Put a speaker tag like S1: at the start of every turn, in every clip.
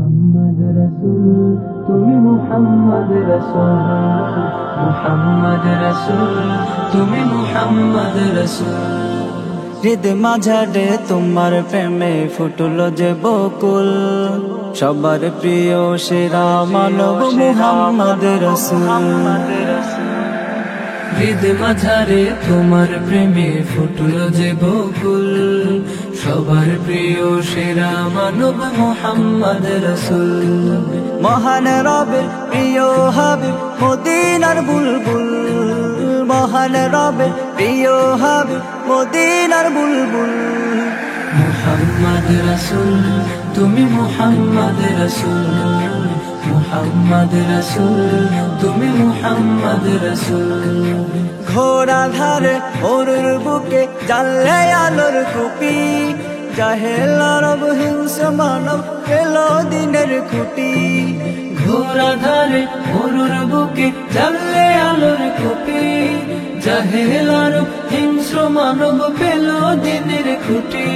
S1: মুহাম্মদ রাসূল তুমি মুহাম্মদ রাসূল মুহাম্মদ রাসূল তুমি মুহাম্মদ রাসূল
S2: হৃদ মাঝারে তোমার প্রেমে ফুটলো যে বকুল সবার প্রিয় সেরা মানব মুহাম্মদ রাসূল
S1: হৃদ মাঝারে তোমার প্রেমে ফুটলো যে বকুল সবার প্রিয় সেরা মানব মুহাম্মদ রাসূল
S2: মহান রবের প্রিয় হাবিব মদিনার বুলবুল মহান রবের প্রিয় হাবিব মদিনার বুলবুল
S1: মুহাম্মদ রাসূল তুমি মুহাম্মদ রাসূল মুহাম্মদ রাসূল তুমি মুহাম্মদ রাসূল
S2: ঘোড়া ধারে ওরুর বুকে জ্বালে আলোর কুপি জাহেল আরব হিংস মানব পেল দিনের খুঁটি
S1: ঘোড়া ধারে মরুর বুকে জ্বালে আলোর কুপি জাহেল আরব হিংস্র মানব পেল দিনের খুঁটি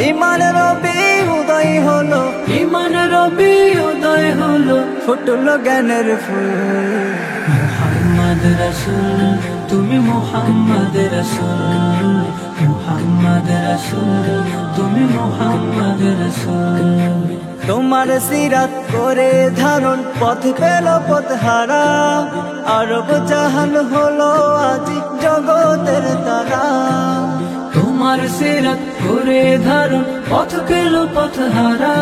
S2: ইমান রবি উদয় হলো
S1: ইমান রবি উদয় হলো
S2: ফুটলো জ্ঞানের ফুল
S1: মুহাম্মদ রাসূল তুমি মুহাম্মদ রাসূল মুহাম্মদ রাসূল তুমি মুহাম্মদ রাসূল
S2: তোমার সিরাত করে ধারণ পথ পেল পথ হারা আরব জাহান হলো আজি জগতের তারা
S1: তোমার সিরাত করে ধারণ পথ পেল পথ হারা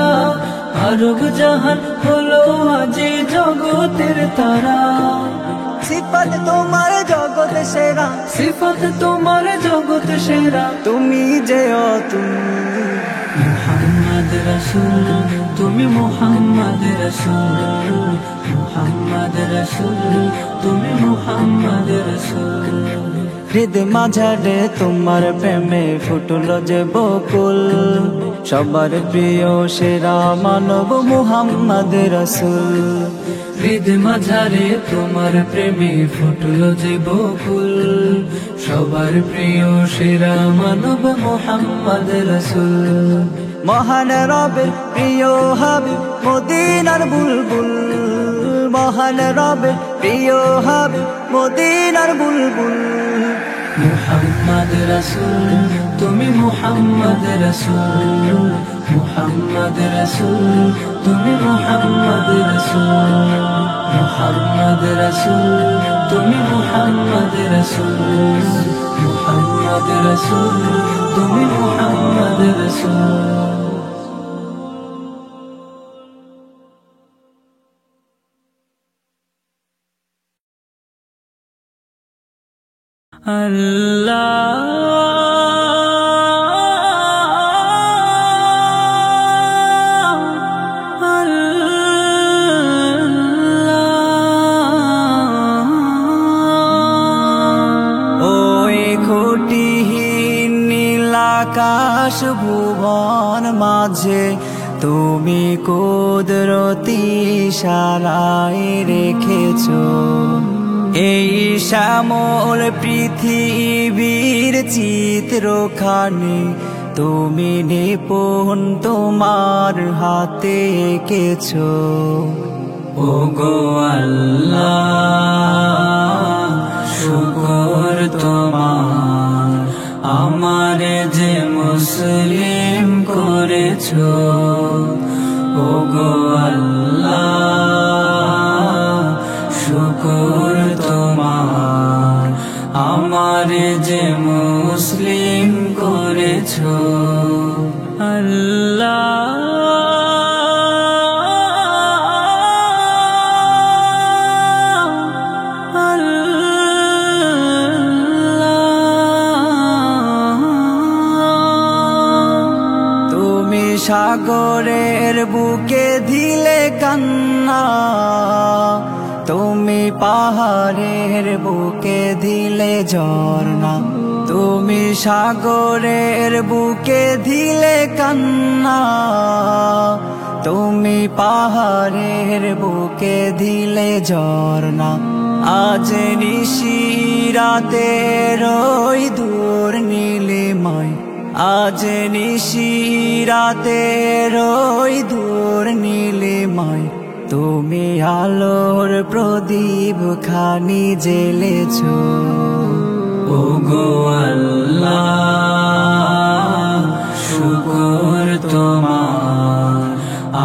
S1: আরব জাহান হলো আজি জগতের তারা
S2: সিফাত তোমার জগৎ সেরা
S1: সিফাত তোমার জগৎ সেরা
S2: তুমি যে অতুল
S1: মুহাম্মদ রাসূল তুমি মুহাম্মদ রাসূল মুহাম্মদ রাসূল তুমি মুহাম্মদ রাসূল
S2: হৃদ মাঝারে তোমার প্রেমে ফুটলো যে বকুল সবার প্রিয় সেরা মানব মুহাম্মদ রাসূল
S1: হৃদ মাঝারে তোমার প্রেমে ফুটলো যে বকুল সবার প্রিয় সেরা মানব মুহাম্মদ রাসূল
S2: মহান রবের প্রিয় হাবিব মদিনার বুলবুল মহান রবের প্রিয় হাবিব মদিনার বুলবুল
S1: মুহাম্মদ রাসূল তুমি মুহাম্মদ রাসূল মুহাম্মদ রাসূল তুমি মুহাম্মদ রাসূল মুহাম্মদ রাসূল তুমি মুহাম্মদ রাসূল মুহাম্মদ রাসূল তুমি মুহাম্মদ রাসূল
S2: আকাশ ভুবন মাঝে তুমি কুদরতি ইশারায় রেখেছো এই শ্যামল পৃথিবীর চিত্রখানি তুমি নিপুণ তোমার হাতে এঁকেছো
S1: ওগো আল্লাহ শুকর তোমার আমারে যে মুসলিম করেছো ওগো আল্লাহ শুকর তোমার আমারে যে মুসলিম করেছো আল্লাহ
S2: সাগরের বুকে দিলে কান্না তুমি পাহাড়ের বুকে দিলে ঝর্ণা তুমি সাগরের বুকে দিলে কান্না তুমি পাহাড়ের বুকে দিলে ঝর্ণা আজ নিশি রাতে রই দূর নীলিমায় আজ নিশি রাতে রই দূর নীলিমায় মায় তুমি আলোর প্রদীপ খানি জ্বেলেছো।
S1: ওগো আল্লাহ শুকর তোমার,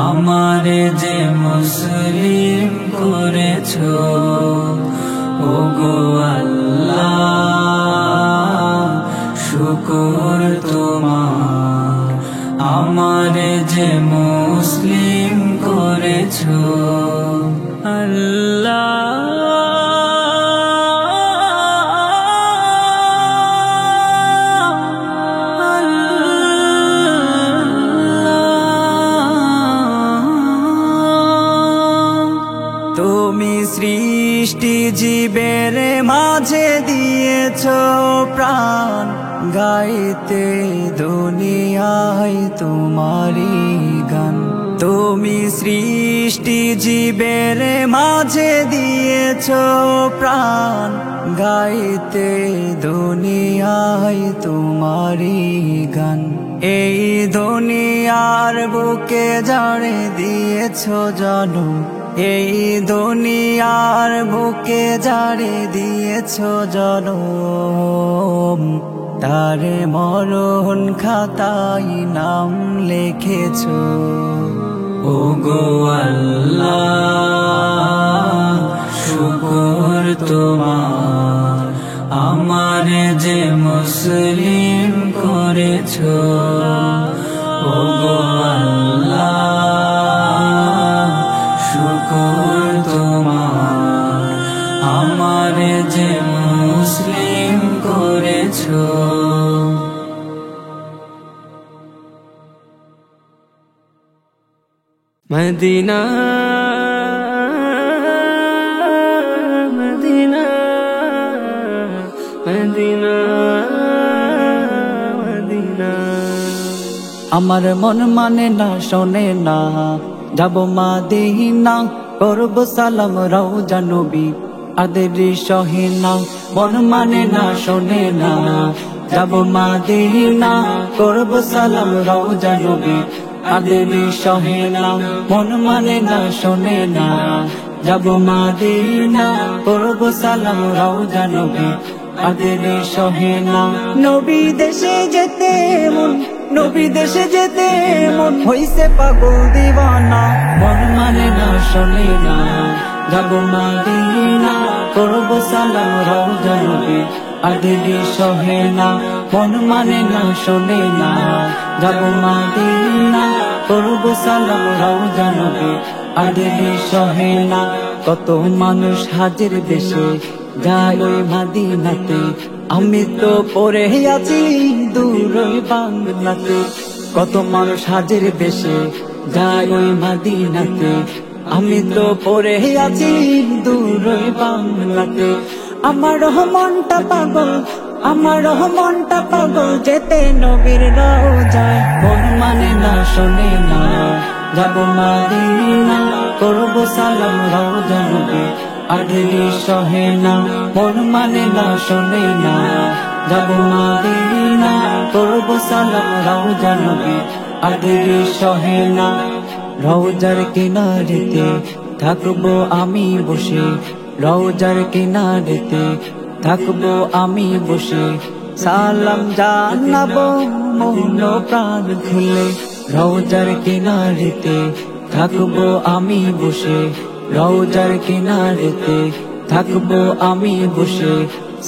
S1: আমারে যে মুসলিম করেছো। ওগো আল্লাহ শুকর তোমার, আমারে যে মুসলিম করেছো।
S2: তুমি সৃষ্টি জীবের মাঝে দিয়েছো প্রাণ, গাইতে দুনিয়ায় তোমারি গান। তুমি সৃষ্টি জীবের মাঝে দিয়েছো প্রাণ, গাইতে দুনিয়ায় তোমারি গান। এই দুনিয়ার বুকে জাড়ে দিয়েছো জনম, এই দুনিয়ার বুকে জাড়ে দিয়েছো জনম। তারে মরণ খাতায় নাম লিখেছো।
S1: ওগো আল্লাহ শুকর তোমার, আমারে যে মুসলিম করেছো। ওগো আল্লাহ শুকর তোমার, আমারে যে মুসলিম করেছো।
S2: মদিনা মদিনা মদিনা মদিনা। আমার মন মানে না শোনে না, যাব মদিনা করব সালাম রওজা নবী আদের সহে না। মন মানে না শোনে না, যাব মদিনা করব সালাম রওজা নবী আদের সহে না। মন মানে না শোনে না, যাব মদিনা করব সালাম রওজা নবী আদের সহে না। নবী দেশে যেতে মন, নবী দেশে যেতে মন হইছে পাগল দিওয়ানা। মন মানে না শোনে না, যাব মদিনা করব সালাম রওজা নবী আদের সহে না। মন মানে না শোনে না, যাব মদিনা করব সালাম রওজা নবী আদের সহে না। কত মানুষ হাজির দেশে যায় ওই মদিনাতে, আমি তো পড়ে আছি দূর ওই বাংলাতে। কত মানুষ হাজির দেশে যায় ওই মদিনাতে, আমি তো পড়ে আছি দূর ওই বাংলাতে। আমার মনটা পাগল, আমার মনটা পাগল যেতে নবীর রওজায়। মন মানে না শোনে না, যাব মদিনা করব সালাম রওজা নবী আদের সহে না। মন মানে না শোনে না, যাব মদিনা করব সালাম রওজা নবী আদের সহে না। রওজার কিনারেতে থাকবো আমি বসে, রওজার কিনারেতে থাকবো আমি বসে, সালাম জানাবো মন প্রাণ খুলে। রওজার কিনারেতে থাকবো আমি বসে, রওজার কিনারেতে থাকবো আমি বসে,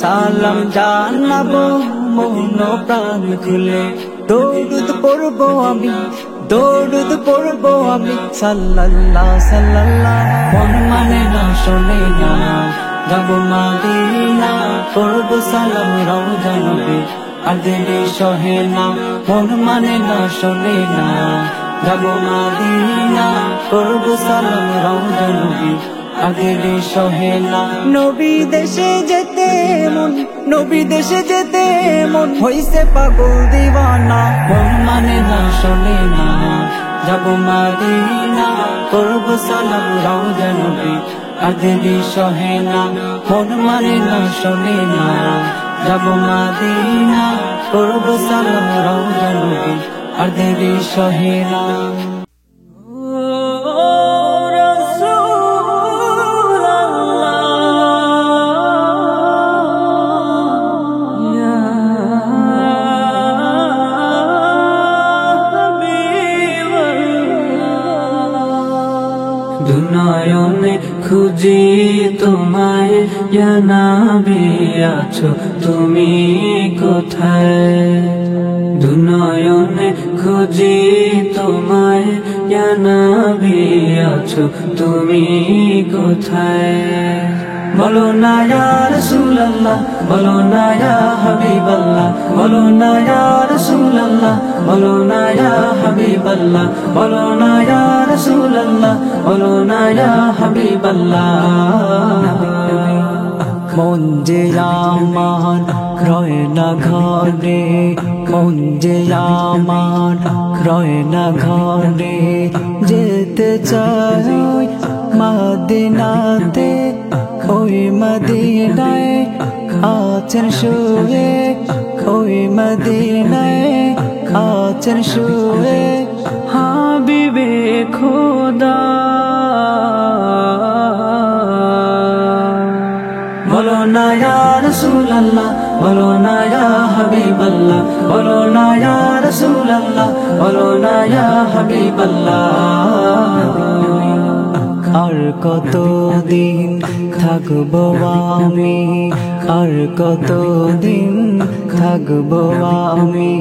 S2: সালাম জানাবো মন প্রাণ খুলে। দরুদ পড়বো আমি, দরুদ পড়বো আমি সাল্লাল্লাহ সাল্লাল্লাহ। মন মানে না শোনে না, যাব মদিনা করব সালাম রওজা নবী আদের সহে না। মন মানে না শোনে না, যাব মদিনা করব সালাম রওজা নবী আদের সহে না। নবী দেশে যেতে মন, নবী দেশে যেতে মন হইছে পাগল দিওয়ানা। মন মানে না শোনে না, যাব মদিনা করব সালাম রওজা নবী আদের সহে না। মন মানে না শোনে না, যাব মদিনা করব সালাম রওজা নবী আদের সহে না।
S1: দুনয়নে খুঁজি তোমায় ইয়া নবী আছো তুমি কোথায় দুনয়নে খুঁজি তোমায় ইয়া নবী আছো তুমি কোথায় বলো না ইয়া রাসূলুল্লাহ বলো না ইয়া হাবিবাল্লাহ বলো না ইয়া রাসূলুল্লাহ বলো না ইয়া হাবিবাল্লাহ বলো না ইয়া রাসূলুল্লাহ বলো না ইয়া হাবিবাল্লাহ
S2: মন যে আমার রয় না ঘরে মন যে আমার রয় না ঘরে যেতে চাই মদিনাতে ওই মদিনায় আছেন শুয়ে ওই মদিনায় আছেন শুয়ে হাবিবে খোদা বলো না ইয়া রাসূলুল্লাহ বলো না ইয়া হাবিবাল্লাহ বলো না ইয়া রাসূলুল্লাহ বলো না ইয়া হাবিবাল্লাহ আর কতদিন থাকবো আমি আর কতদিন থাকবো আমি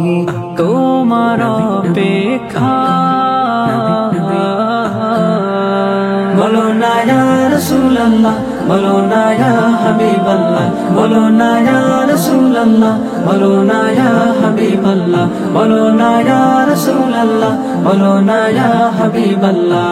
S2: তোমার অপেক্ষা বলো না ইয়া রাসূলুল্লাহ বলো না ইয়া হাবিবাল্লাহ বলো না ইয়া রাসূলুল্লাহ বলো না ইয়া হাবিবাল্লাহ বলো না ইয়া রাসূলুল্লাহ বলো না ইয়া হাবিবাল্লাহ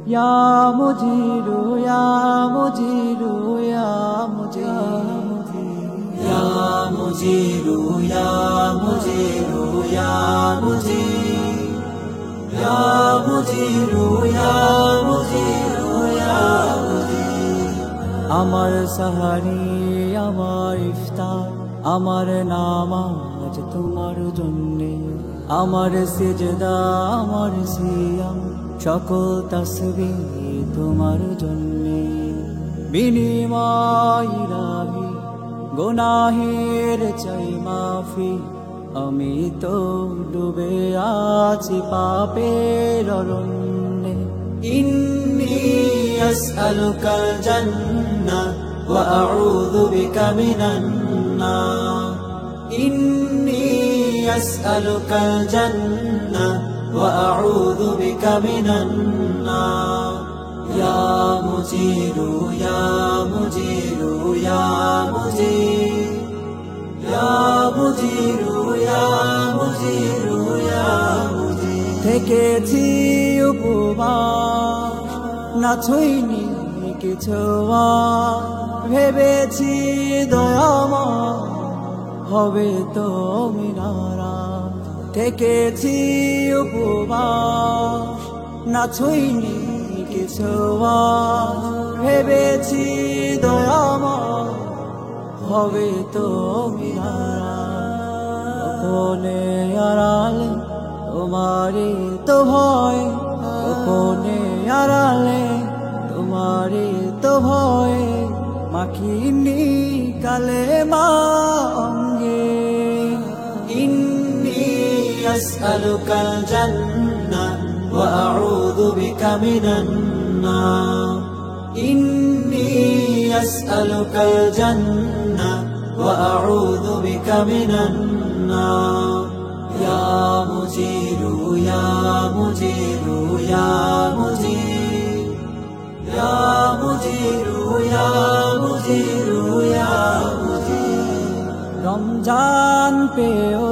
S2: या मुजीरो या मुजीरो या मुझे या मुजीरो या मुजीरो या मुझे या मुजीरो या मुजीरो या मुझे আমার সাহারি আমার ইফতার আমার নামাজ তোমার জন্যে আমার সিজদা আমার সিয়াম সকল তাসবিহ তোমার জন্যে বিনিময় রাহি গুনাহের চাই মাফি আমি তো ডুবে আছি পাপের অরণ্যে ইন্নী আসআলুকাল জান্নাহ ওয়া আউযু বিকা মিনান নার ইন্নী আসআলুকাল জান্নাহ وأعوذ بك من النار يا مجير يا مجير يا مجير يا مجير يا مجير يا مجير থেকেছি উপবাস না ছুঁইনি কিছু ভেবেছি দয়াময় হবে তো মিনারা থেকেছি উপবাস না ছুঁইনি কিছু ভেবেছি দয়াময় হবে তো মিনারা গোপনে আড়ালে তোমারই তো ভয় গোপনে আড়ালে তোমারই তো ভয় মাখিনি কালেমা অঙ্গে أسألك الجنة وأعوذ بك من النار إني أسألك الجنة وأعوذ بك من النار يا مجير يا مجير يا مجير يا مجير يا مجير يا مجير رمضان পেও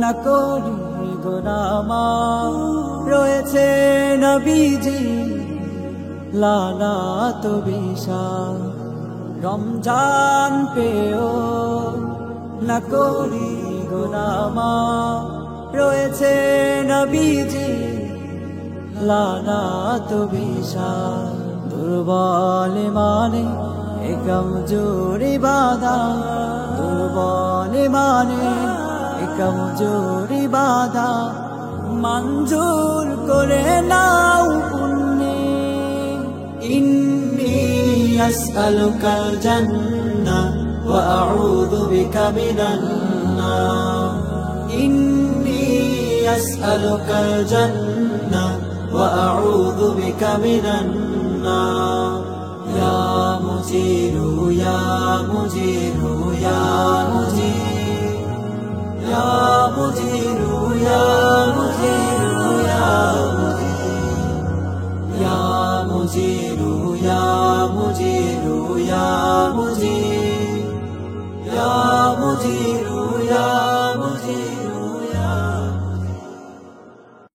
S2: না করি গোনামা রয়েছে নবীজি লালাত বিশাল রমজান পেও না করি গুনামা রয়েছে নবীজি লানাত বিশাল দুর্বল মানে এ কমজোরি বাধা দুর্বল মানে এ কমজোরি বাধা মঞ্জুর করে নাও পুণ্যে ইন্নী আসআলুকাল জান্নাহ ওয়া আউযু বিকা মিনান নার ইন্নী আসআলুকাল জান্নাহ ওয়া আউযু বিকা মিনান নার ইয়া মুজিরু ইয়া মুজিরু ইয়া মুজির ইয়া মুজিরু ইয়া মুজিরু ইয়া মুজিরু ইয়া মুজিরু ইয়া মুজির ইয়া মুজিরু ইয়া